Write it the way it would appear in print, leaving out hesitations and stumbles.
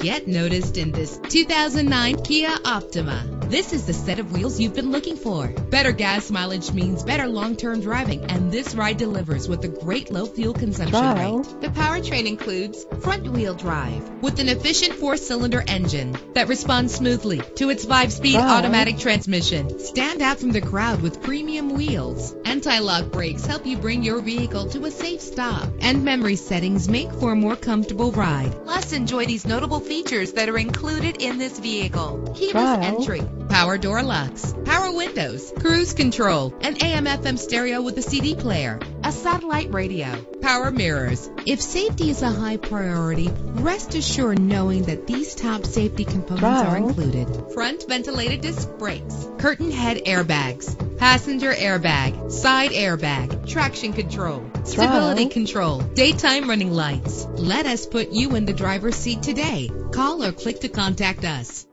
Get noticed in this 2009 Kia Optima. This is the set of wheels you've been looking for. Better gas mileage means better long-term driving, and this ride delivers with a great low fuel consumption rate. The powertrain includes front-wheel drive with an efficient 4-cylinder engine that responds smoothly to its 5-speed automatic transmission. Stand out from the crowd with premium wheels. Anti-lock brakes help you bring your vehicle to a safe stop, and memory settings make for a more comfortable ride. Plus, enjoy these notable features that are included in this vehicle: keyless entry, power door locks, power windows, cruise control, an AM/FM stereo with a CD player, a satellite radio, power mirrors. If safety is a high priority, rest assured knowing that these top safety components are included: front ventilated disc brakes, curtain head airbags, passenger airbag, side airbag, traction control, stability control, daytime running lights. Let us put you in the driver's seat today. Call or click to contact us.